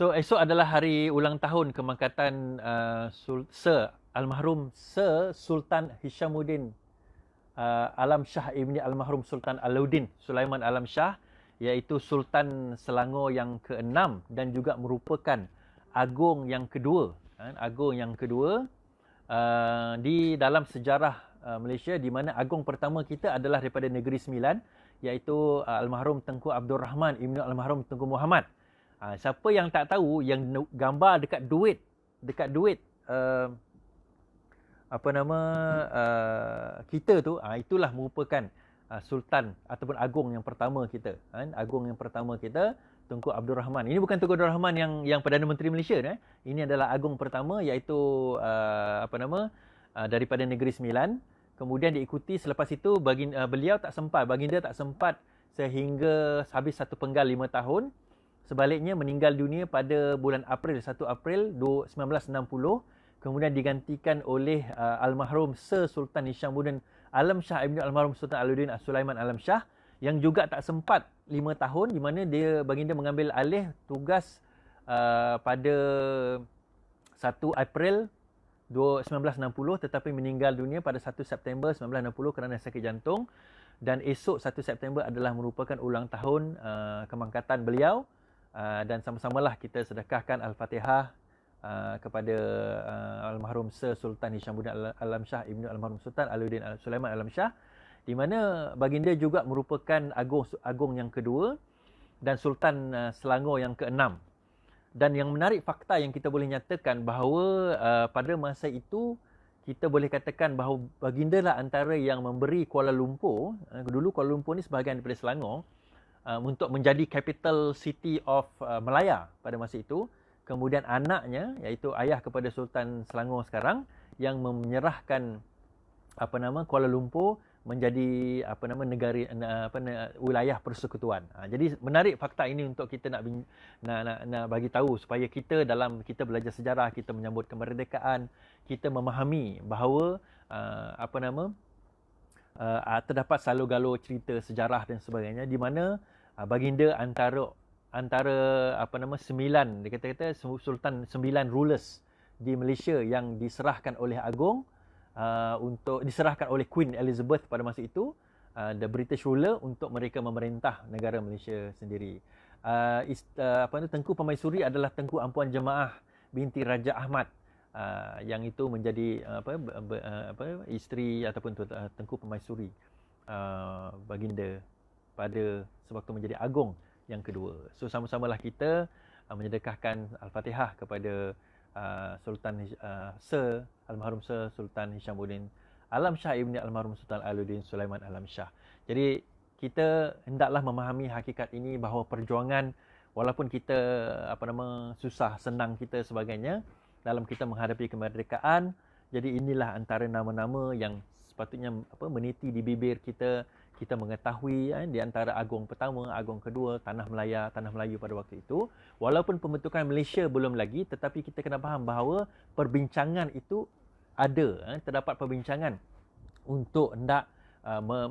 So esok adalah hari ulang tahun kemangkatan Sir almarhum Sir Sultan Hishamuddin Alam Shah Ibni Almarhum Sultan Alauddin Sulaiman Alam Shah, iaitu Sultan Selangor yang ke-6 dan juga merupakan agung yang kedua, agung yang kedua di dalam sejarah Malaysia, di mana agung pertama kita adalah daripada Negeri Sembilan, iaitu almarhum Tengku Abdul Rahman Ibni Almarhum Tengku Muhammad. Siapa yang tak tahu yang gambar dekat duit kita tu, itulah merupakan sultan ataupun agung yang pertama kita, agung yang pertama kita, Tunku Abdul Rahman. Ini bukan Tunku Abdul Rahman yang Perdana Menteri Malaysia, ini adalah agung pertama, iaitu daripada Negeri Sembilan. Kemudian diikuti selepas itu baginda tak sempat sehingga habis 1 penggal 5 tahun. Sebaliknya meninggal dunia pada bulan April, 1 April 1960. Kemudian digantikan oleh almarhum Sir Sultan Hishamuddin Alam Shah Ibni Almarhum Sultan Alauddin Sulaiman Alam Shah, yang juga tak sempat 5 tahun, di mana baginda mengambil alih tugas pada 1 April 1960, tetapi meninggal dunia pada 1 September 1960 kerana sakit jantung. Dan esok 1 September adalah merupakan ulang tahun kemangkatan beliau. Dan sama-samalah kita sedekahkan Al-Fatihah kepada almarhum Sir Sultan Hishamuddin Alam Shah Ibni Almarhum Sultan Alauddin Sulaiman Alam Shah, di mana baginda juga merupakan agung yang kedua dan Sultan Selangor yang ke-6. Dan yang menarik fakta yang kita boleh nyatakan bahawa pada masa itu kita boleh katakan bahawa baginda lah antara yang memberi Kuala Lumpur, dulu Kuala Lumpur ni sebahagian daripada Selangor, untuk menjadi capital city of Melaya pada masa itu. Kemudian anaknya, iaitu ayah kepada Sultan Selangor sekarang, yang menyerahkan Kuala Lumpur menjadi wilayah persekutuan. Jadi menarik fakta ini untuk kita nak bagi tahu, supaya kita belajar sejarah, kita menyambut kemerdekaan, kita memahami bahawa terdapat salo-galo cerita sejarah dan sebagainya, di mana baginda antara 9, dia kata Sultan 9 rulers di Malaysia yang diserahkan oleh agung, diserahkan oleh Queen Elizabeth pada masa itu, the British ruler, untuk mereka memerintah negara Malaysia sendiri. Tengku Permaisuri adalah Tengku Ampuan Jemaah binti Raja Ahmad, yang itu menjadi isteri ataupun Tengku Permaisuri baginda pada sewaktu menjadi agung yang kedua. So sama-samalah kita menyedekahkan Al-Fatihah kepada Sir almarhum Sir Sultan Hishamuddin Alam Shah Ibni Almarhum Sultan Alauddin Sulaiman Alam Shah. Jadi kita hendaklah memahami hakikat ini, bahawa perjuangan, walaupun kita susah senang kita sebagainya dalam kita menghadapi kemerdekaan, jadi inilah antara nama-nama yang sepatutnya meniti di bibir kita. Kita mengetahui di antara agung pertama, agung kedua, Tanah Melayu pada waktu itu. Walaupun pembentukan Malaysia belum lagi, tetapi kita kena faham bahawa perbincangan itu ada. Terdapat perbincangan untuk hendak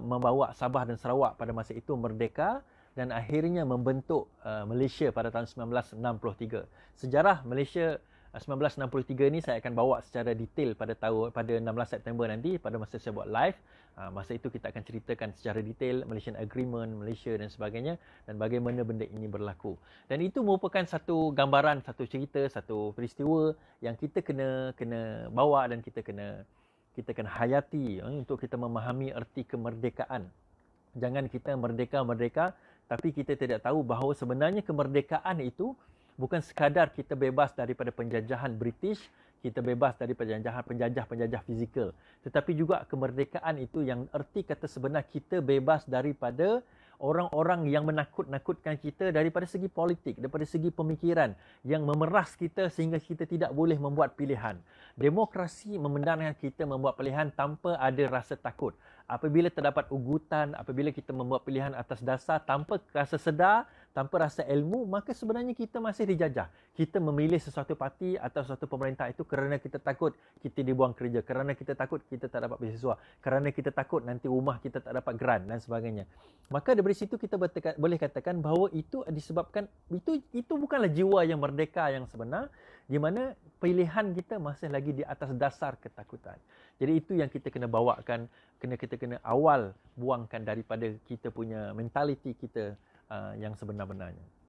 membawa Sabah dan Sarawak pada masa itu merdeka dan akhirnya membentuk Malaysia pada tahun 1963. Sejarah Malaysia 1963 ni saya akan bawa secara detail pada 16 September nanti, pada masa saya buat live. Masa itu kita akan ceritakan secara detail Malaysian Agreement, Malaysia dan sebagainya, dan bagaimana benda ini berlaku. Dan itu merupakan satu gambaran, satu cerita, satu peristiwa yang kita kena bawa dan kita kena hayati untuk kita memahami erti kemerdekaan. Jangan kita merdeka, tapi kita tidak tahu bahawa sebenarnya kemerdekaan itu bukan sekadar kita bebas daripada penjajahan British, kita bebas daripada penjajah fizikal. Tetapi juga kemerdekaan itu yang erti kata sebenar kita bebas daripada orang-orang yang menakut-nakutkan kita daripada segi politik, daripada segi pemikiran, yang memeras kita sehingga kita tidak boleh membuat pilihan. Demokrasi membenarkan kita membuat pilihan tanpa ada rasa takut. Apabila terdapat ugutan, apabila kita membuat pilihan atas dasar tanpa rasa sedar, tanpa rasa ilmu, maka sebenarnya kita masih dijajah. Kita memilih sesuatu parti atau sesuatu pemerintah itu kerana kita takut kita dibuang kerja, kerana kita takut kita tak dapat beasiswa, kerana kita takut nanti rumah kita tak dapat grant dan sebagainya. Maka dari situ kita boleh katakan bahawa itu disebabkan itu bukanlah jiwa yang merdeka yang sebenar, di mana pilihan kita masih lagi di atas dasar ketakutan. Jadi itu yang kita kena bawakan, kita kena awal buangkan daripada kita punya mentaliti kita yang sebenar-benarnya.